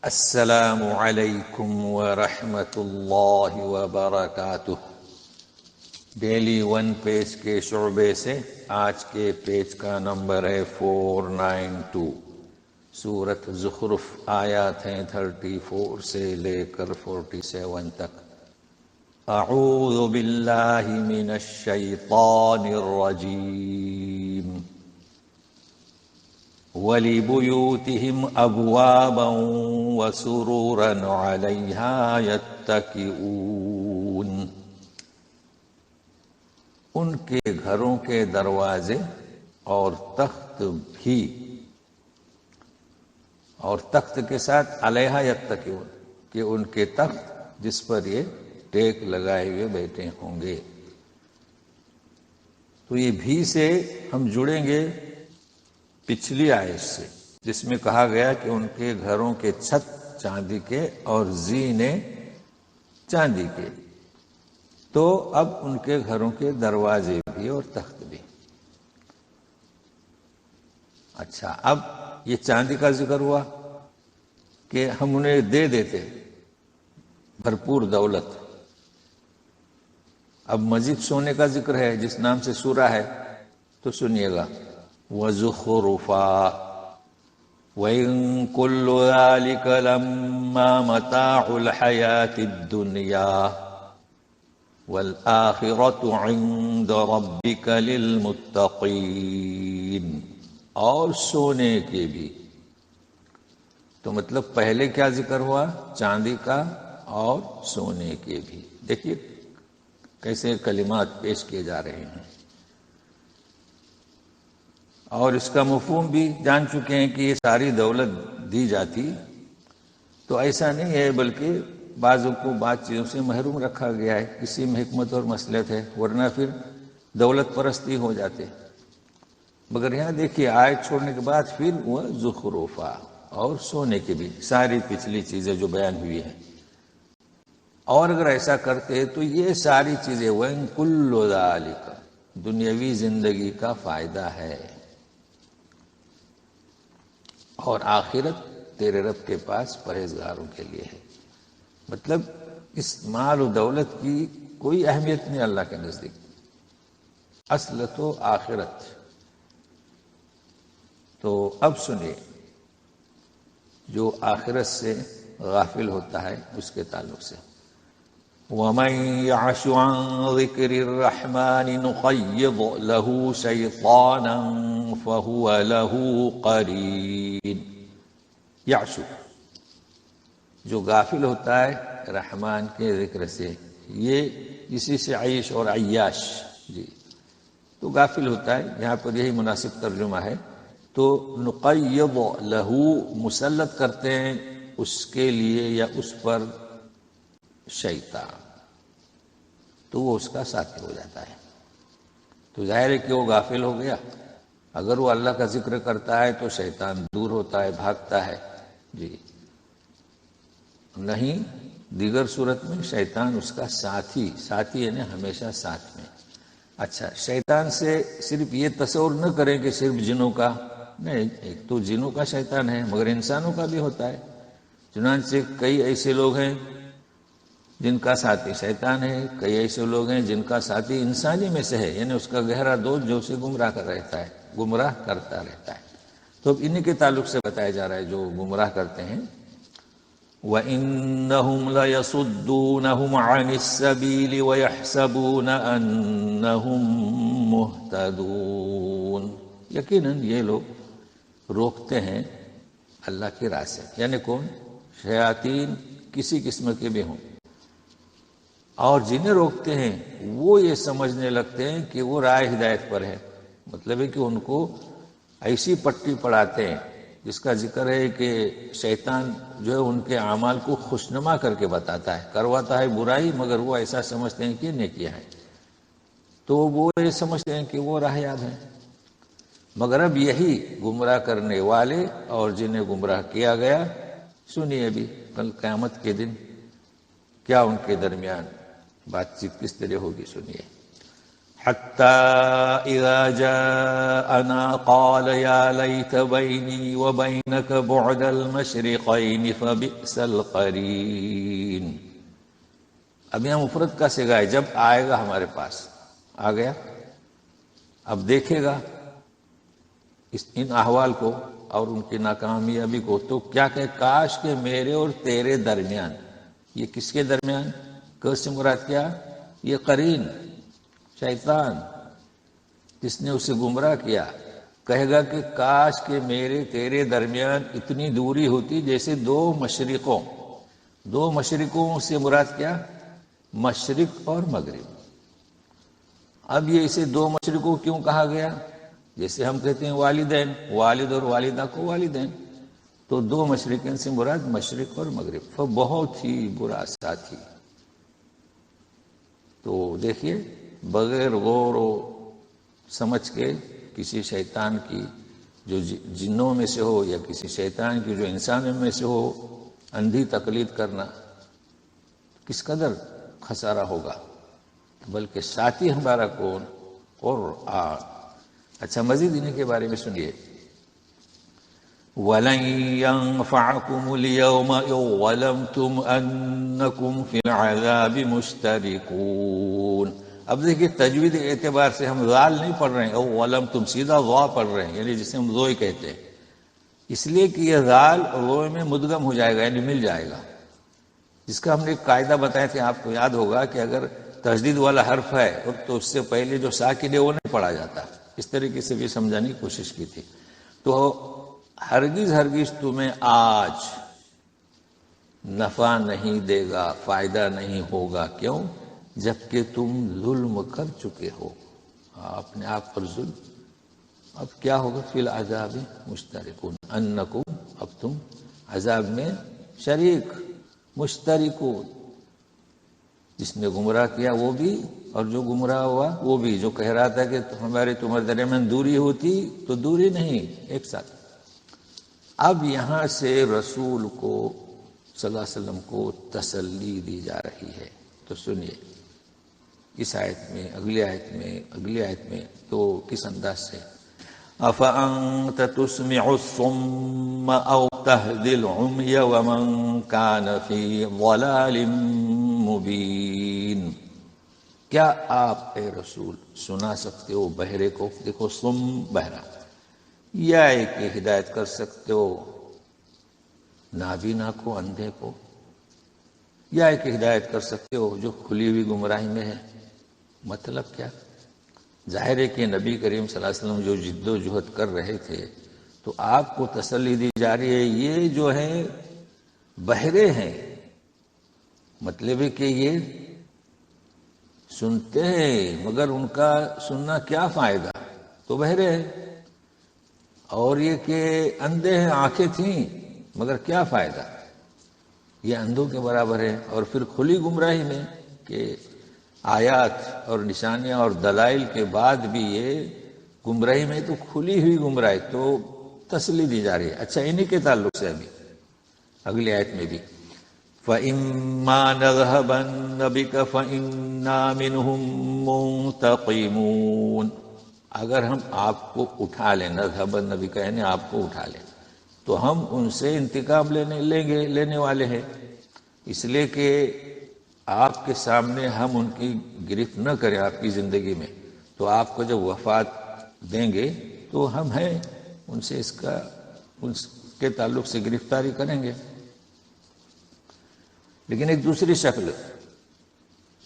السلام علیکم ورحمۃ اللہ وبرکاتہ۔ ڈیلی ون پیج کے شعبے سے آج کے پیج کا نمبر ہے 492۔ سورۃ زخرف، آیات ہیں 34 سے لے کر 47 تک۔ اعوذ باللہ من الشیطان الرجیم۔ وَلِبُيُوتِهِمْ أَبْوَابًا وَسُرُرًا عَلَيْهَا يَتَّكِئُونَ۔ ان کے گھروں کے دروازے اور تخت بھی، اور تخت کے ساتھ علیہا یتکئون، کہ ان کے تخت جس پر یہ ٹیک لگائے ہوئے بیٹھے ہوں گے۔ تو یہ بھی سے ہم جڑیں گے پچھلی آیت سے، جس میں کہا گیا کہ ان کے گھروں کے چھت چاندی کے اور زینے چاندی کے، تو اب ان کے گھروں کے دروازے بھی اور تخت بھی۔ اچھا، اب یہ چاندی کا ذکر ہوا کہ ہم انہیں دے دیتے بھرپور دولت۔ اب مزید سونے کا ذکر ہے جس نام سے سورہ ہے، تو سنیے گا۔ وَزُخْرُفًا وَإِن كُلُّ ذَلِكَ لَمَّا مَتَاعُ الْحَيَاةِ الدُّنْيَا وَالْآخِرَةُ عِندَ رَبِّكَ لِلْمُتَّقِينَ۔ اور سونے کے بھی، تو مطلب پہلے کیا ذکر ہوا؟ چاندی کا اور سونے کے بھی۔ دیکھیے کیسے کلمات پیش کیے جا رہے ہیں، اور اس کا مفہوم بھی جان چکے ہیں کہ یہ ساری دولت دی جاتی تو ایسا نہیں ہے، بلکہ بعضوں کو بعض چیزوں سے محروم رکھا گیا ہے، اسی میں حکمت اور مصلحت ہے، ورنہ پھر دولت پرستی ہو جاتے۔ مگر یہاں دیکھیے آیت چھوڑنے کے بعد پھر وہ زخرفا، اور سونے کے بھی، ساری پچھلی چیزیں جو بیان ہوئی ہیں۔ اور اگر ایسا کرتے تو یہ ساری چیزیں وَإِن كُلُّ ذَلِكَ، دنیاوی زندگی کا فائدہ ہے، اور آخرت تیرے رب کے پاس پرہیزگاروں کے لیے ہے۔ مطلب اس مال و دولت کی کوئی اہمیت نہیں اللہ کے نزدیک، اصل تو آخرت۔ تو اب سنیے، جو آخرت سے غافل ہوتا ہے اس کے تعلق سے۔ وَمَن يَعْشُ عَن ذِكْرِ الرَّحْمَنِ نُقَيِّضْ لَهُ شَيْطَانًا فَهُوَ لَهُ قَرِينٌ۔ یعشو، جو غافل ہوتا ہے رحمان کے ذکر سے، یہ اسی سے عیش اور عیاش، جی، تو غافل ہوتا ہے، یہاں پر یہی مناسب ترجمہ ہے۔ تو نقیض لہو، مسلط کرتے ہیں اس کے لیے یا اس پر شیطان، تو وہ اس کا ساتھی ہو جاتا ہے۔ تو ظاہر ہے کہ وہ غافل ہو گیا۔ اگر وہ اللہ کا ذکر کرتا ہے تو شیطان دور ہوتا ہے، بھاگتا ہے، جی، نہیں دیگر صورت میں شیطان اس کا ساتھی یعنی ہمیشہ ساتھ میں۔ اچھا، شیطان سے صرف یہ تصور نہ کریں کہ صرف جنوں کا نہیں، ایک تو جنوں کا شیطان ہے مگر انسانوں کا بھی ہوتا ہے۔ چنانچہ کئی ایسے لوگ ہیں جن کا ساتھی شیطان ہے، کئی ایسے لوگ ہیں جن کا ساتھی انسانی میں سے ہے، یعنی اس کا گہرا دوست جو اسے گمراہ کرتا رہتا ہے۔ تو اب انہی کے تعلق سے بتایا جا رہا ہے جو گمراہ کرتے ہیں۔ وَإِنَّهُمْ لَيَصُدُّونَهُمْ عَنِ السَّبِيلِ وَيَحْسَبُونَ أَنَّهُمْ مُهْتَدُونَ۔ یقیناً یہ لوگ روکتے ہیں اللہ کی راہ سے، یعنی کون؟ شیاطین کسی قسم کے بھی ہوں، اور جنہیں روکتے ہیں وہ یہ سمجھنے لگتے ہیں کہ وہ راہ ہدایت پر ہے۔ مطلب ہے کہ ان کو ایسی پٹی پڑھاتے ہیں جس کا ذکر ہے کہ شیطان جو ہے ان کے اعمال کو خوشنما کر کے بتاتا ہے، کرواتا ہے برائی مگر وہ ایسا سمجھتے ہیں کہ نیکیاں ہیں، تو وہ یہ سمجھتے ہیں کہ وہ راہ یاب ہیں۔ مگر اب یہی گمراہ کرنے والے اور جنہیں گمراہ کیا گیا، سنیے بھی کل قیامت کے دن کیا ان کے درمیان بات چیت کس طرح ہوگی، سنیے۔ حتى إذا جاءنا قال يا ليت بيني وبينك بعد المشرقين فبئس القرين. اب یہاں مفرد کا صیغہ ہے، جب آئے گا ہمارے پاس، آ گیا، اب دیکھے گا ان احوال کو اور ان کی ناکامیابی کو، تو کیا کہ کاش کہ میرے اور تیرے درمیان، یہ کس کے درمیان، کس سے مراد کیا، یہ قرین شیطان جس نے اسے گمراہ کیا، کہے گا کہ کاش کہ میرے تیرے درمیان اتنی دوری ہوتی جیسے دو مشرقوں سے مراد کیا، مشرق اور مغرب۔ اب یہ اسے دو مشرقوں کیوں کہا گیا؟ جیسے ہم کہتے ہیں والدین، والد اور والدہ کو والدین، تو دو مشرقین سے مراد مشرق اور مغرب، وہ بہت ہی برا ساتھی۔ تو دیکھیے، بغیر غور و سمجھ کے کسی شیطان کی جو جنوں میں سے ہو یا کسی شیطان کی جو انسانوں میں سے ہو اندھی تقلید کرنا کس قدر خسارہ ہوگا، بلکہ ساتھی ہمارا کون، قرآن۔ اچھا، مزید انہیں کے بارے میں سنیے، وَلَن يَنفَعَكُمُ الْيَوْمَ إِذ ظَّلَمْتُمْ أَنَّكُمْ فِي الْعَذَابِ مُشْتَرِكُونَ۔ اب دیکھیے، تجوید اعتبار سے ہم ذال نہیں پڑھ رہے ہیں، او ولم، تم سیدھا ضا پڑھ رہے ہیں، یعنی جسے ہم ضوئی کہتے ہیں، اس لیے کہ یہ ذال ضوئی میں مدغم ہو جائے گا، یعنی مل جائے گا، جس کا ہم نے ایک قاعدہ بتایا تھا، آپ کو یاد ہوگا کہ اگر تشدید والا حرف ہے تو اس سے پہلے جو ساکن ہے وہ نہیں پڑھا جاتا، اس طریقے سے بھی سمجھانے کی کوشش کی تھی۔ تو ہرگز تمہیں آج نفع نہیں دے گا، فائدہ نہیں ہوگا، کیوں؟ جبکہ تم ظلم کر چکے ہو، اپنے آپ پر ظلم۔ اب کیا ہوگا؟ فی العذاب مشترکون، انکم، اب تم عذاب میں شریک، مشترکون، جس نے گمراہ کیا وہ بھی اور جو گمراہ ہوا وہ بھی، جو کہہ رہا تھا کہ تمہارے درمیان دوری ہوتی، تو دوری نہیں، ایک ساتھ۔ اب یہاں سے رسول کو صلی اللہ علیہ وسلم کو تسلی دی جا رہی ہے، تو سنیے اس آیت میں، اگلی آیت میں تو کس انداز سے، أَفَأَنْتَ تُسْمِعُ الصُّمَّ أَوْ تَهْدِي الْعُمْيَ وَمَنْ كَانَ فِي ضَلَالٍ مُبِينٍ۔ کیا آپ اے رسول سنا سکتے ہو بہرے کو، دیکھو سم بہرا، یا کہ ہدایت کر سکتے ہو نابینا کو، اندھے کو، یا کہ ہدایت کر سکتے ہو جو کھلی ہوئی گمراہی میں ہے؟ مطلب کیا؟ ظاہر ہے کہ نبی کریم صلی اللہ علیہ وسلم جو جد و جہد کر رہے تھے، تو آپ کو تسلی دی جا رہی ہے یہ جو ہیں بہرے ہیں، مطلب ہے کہ یہ سنتے ہیں مگر ان کا سننا کیا فائدہ، تو بہرے ہیں، اور یہ کہ اندھے ہیں، آنکھیں تھیں مگر کیا فائدہ، یہ اندھوں کے برابر ہے۔ اور پھر کھلی گمراہی میں کہ آیات اور نشانیاں اور دلائل کے بعد بھی یہ گمراہی میں، تو کھلی ہوئی گمراہی، تو تسلی دی جا رہی ہے۔ اچھا، انہی کے تعلق سے ابھی اگلی آیت میں بھی، فَإِمَّا نَذْهَبَنَّ بِكَ فَإِنَّا مِنْهُمْ مُنْتَقِمُونَ، اگر ہم آپ کو اٹھا لیں، نَذْهَبَنَّ بِكَ یعنی آپ کو اٹھا لیں، تو ہم ان سے انتقام لینے والے ہیں، اس لیے کہ آپ کے سامنے ہم ان کی گرفت نہ کریں آپ کی زندگی میں، تو آپ کو جب وفات دیں گے تو ہم ہیں ان سے ان کے تعلق سے گرفتاری کریں گے، لیکن ایک دوسری شکل،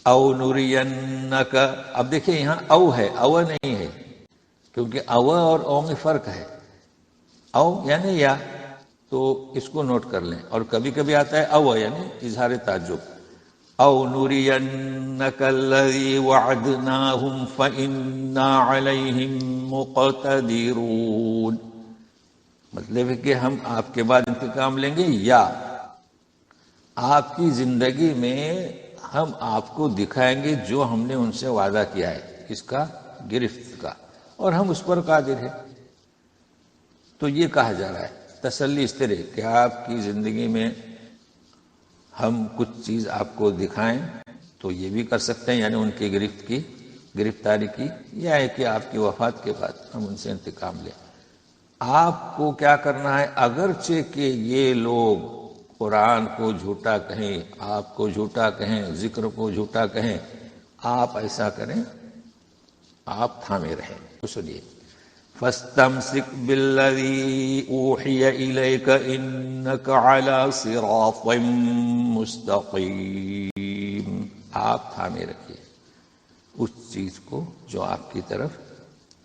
او نرینک، اب دیکھیں یہاں او ہے، او نہیں ہے، کیونکہ او اور او میں فرق ہے، او یعنی یا، تو اس کو نوٹ کر لیں، اور کبھی کبھی آتا ہے او یعنی اظہار تعجب، او نرینک الذی وعدناہم فإنا علیہم مقتدرون، مطلب ہے کہ ہم آپ کے بعد انتقام لیں گے، یا آپ کی زندگی میں ہم آپ کو دکھائیں گے جو ہم نے ان سے وعدہ کیا ہے، اس کا، گرفت کا، اور ہم اس پر قادر ہیں۔ تو یہ کہا جا رہا ہے تسلی اس طرح کہ آپ کی زندگی میں ہم کچھ چیز آپ کو دکھائیں تو یہ بھی کر سکتے ہیں، یعنی ان کی گرفت کی گرفتاری کی، یا ہے کہ آپ کی وفات کے بعد ہم ان سے انتقام لیں۔ آپ کو کیا کرنا ہے، اگرچہ کہ یہ لوگ قرآن کو جھوٹا کہیں، آپ کو جھوٹا کہیں، ذکر کو جھوٹا کہیں، آپ ایسا کریں، آپ تھامے رہیں۔ تو سنیے، فَاسْتَمْسِكْ بِالَّذِي أُوحِيَ إِلَيْكَ إِنَّكَ عَلَى صِرَاطٍ مُسْتَقِيمٍ۔ آپ تھامے رکھیے اس چیز کو جو آپ کی طرف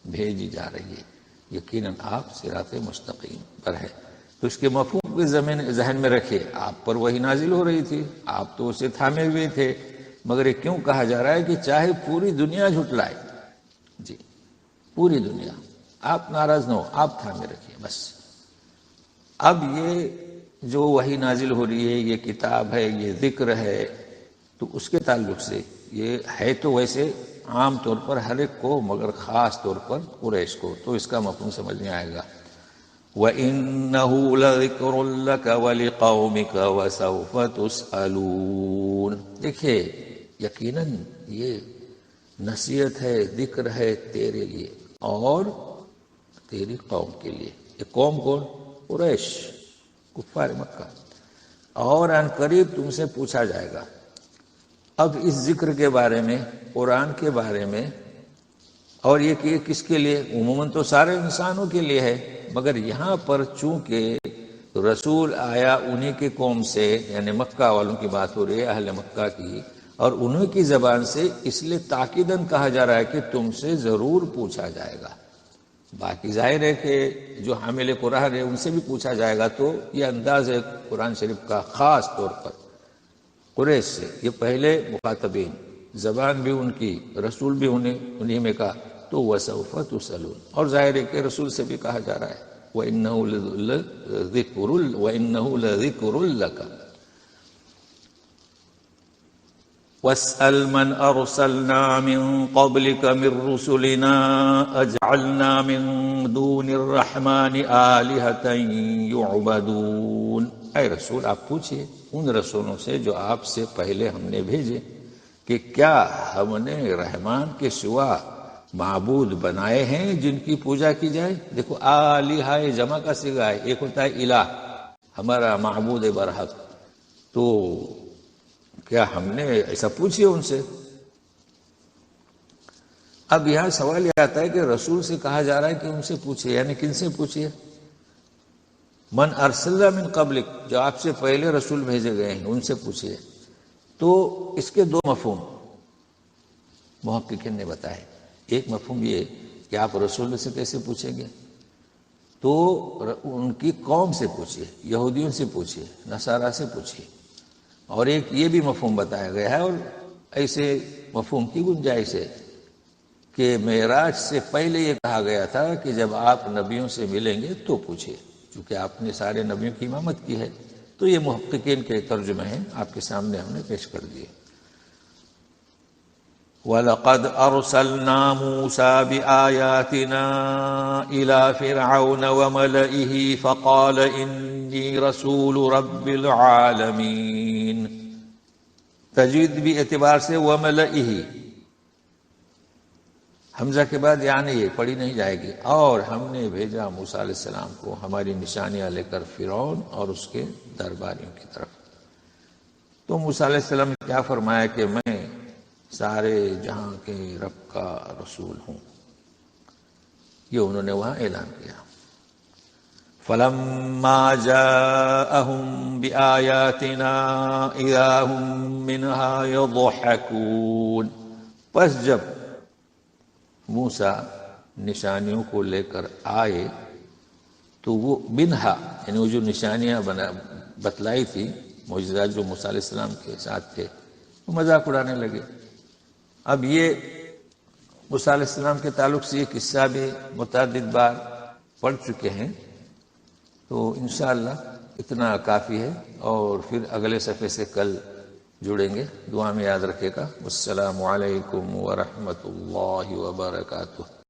بھیجی جا رہی ہے، یقیناً آپ صراط مستقیم پر ہے۔ تو اس کے مفہوم کے ذہن میں رکھیے، آپ پر وہی نازل ہو رہی تھی، آپ تو اسے تھامے ہوئے تھے، مگر یہ کیوں کہا جا رہا ہے کہ چاہے پوری دنیا جھٹلائے، جی پوری دنیا، آپ ناراض نہ ہو، آپ تھامے رکھیے بس۔ اب یہ جو وحی نازل ہو رہی ہے، یہ کتاب ہے، یہ ذکر ہے، تو اس کے تعلق سے یہ ہے تو ویسے عام طور پر ہر ایک کو، مگر خاص طور پر قریش کو، تو اس کا مفہوم سمجھ میں آئے گا۔ وَإِنَّهُ لَذِكْرٌ لَكَ وَلِقَوْمِكَ وَسَوْفَ تُسْأَلُونَ۔ دیکھیے، یقیناً یہ نصیحت ہے، ذکر ہے تیرے لیے اور تیری قوم کے لیے۔ یہ قوم کون؟ قریش، کفار مکہ۔ اور ان قریب تم سے پوچھا جائے گا۔ اب اس ذکر کے بارے میں، قرآن کے بارے میں، اور یہ کہ کس کے لیے، عموماً تو سارے انسانوں کے لیے ہے، مگر یہاں پر چونکہ رسول آیا انہی کی قوم سے، یعنی مکہ والوں کی بات ہو رہی ہے، اہل مکہ کی، اور انہی کی زبان سے، اس لیے تاکیداً کہا جا رہا ہے کہ تم سے ضرور پوچھا جائے گا۔ باقی ظاہر ہے کہ جو حامل قرآن ہے ان سے بھی پوچھا جائے گا، تو یہ انداز ہے قرآن شریف کا، خاص طور پر قریش سے، یہ پہلے مخاطبین، زبان بھی ان کی، رسول بھی انہی میں کا، تو وَسَوْفَ تُسْأَلُونَ، اور ظاہر ہے کہ رسول سے بھی کہا جا رہا ہے، وَإِنَّهُ لَذِكْرٌ لَكَ وَاسْأَلْ مَنْ أَرْسَلْنَا مِنْ قَبْلِكَ مِنْ رُسُلِنَا أَجْعَلْنَا مِنْ دُونِ الرَّحْمَنِ آلِهَةً يُعْبَدُونَ۔ اے رسول، آپ پوچھئے ان رسولوں سے جو آپ سے پہلے ہم نے بھیجے کہ کیا ہم نے رحمان کے سوا معبود بنائے ہیں جن کی پوجا کی جائے؟ دیکھو، آلہہ جمع کا صیغہ ہے، ایک ہوتا ہے الہ، ہمارا معبود برحق، تو کیا ہم نے ایسا پوچھئے ان سے؟ اب یہاں سوال یہ آتا ہے کہ رسول سے کہا جا رہا ہے کہ ان سے پوچھئے، یعنی کن سے پوچھئے؟ من ارسلنا من قبلک، جو آپ سے پہلے رسول بھیجے گئے ہیں ان سے پوچھئے۔ تو اس کے دو مفہوم محققین نے بتائے۔ ایک مفہوم یہ کہ آپ رسول سے کیسے پوچھیں گے، تو ان کی قوم سے پوچھئے، یہودیوں سے پوچھئے، نصارہ سے پوچھئے۔ اور ایک یہ بھی مفہوم بتایا گیا ہے، اور ایسے مفہوم کی گنجائش ہے کہ معراج سے پہلے یہ کہا گیا تھا کہ جب آپ نبیوں سے ملیں گے تو پوچھئے، چونکہ آپ نے سارے نبیوں کی امامت کی ہے۔ تو یہ محققین کے ترجمے ہیں، آپ کے سامنے ہم نے پیش کر دیے۔ وَلَقَدْ أَرْسَلْنَا مُوسَى بِآيَاتِنَا إِلَى فِرْعَوْنَ وَمَلَئِهِ فَقَالَ إِنِّي رَسُولُ رَبِّ الْعَالَمِينَ۔ تجوید بھی اعتبار سے وَمَلَئِهِ، حمزہ کے بعد یعنی یہ پڑھی نہیں جائے گی۔ اور ہم نے بھیجا موسیٰ علیہ السلام کو ہماری نشانیاں لے کر فرعون اور اس کے درباریوں کی طرف۔ تو موسیٰ علیہ السلام نے کیا فرمایا کہ میں سارے جہاں کے رب کا رسول ہوں، یہ انہوں نے وہاں اعلان کیا۔ فَلَمَّا جَاءَهُم بِآيَاتِنَا إِذَا هُم مِّنْهَا يَضْحَكُونَ، پس جب موسیٰ نشانیوں کو لے کر آئے تو وہ منہا، یعنی وہ جو نشانیاں بتلائی تھی، معجزات جو موسیٰ علیہ السلام کے ساتھ تھے، وہ مذاق اڑانے لگے۔ اب یہ موسیٰ علیہ السلام کے تعلق سے یہ قصہ بھی متعدد بار پڑھ چکے ہیں، تو انشاءاللہ اتنا کافی ہے، اور پھر اگلے صفحے سے کل جڑیں گے۔ دعا میں یاد رکھے گا۔ السلام علیکم ورحمۃ اللہ وبرکاتہ۔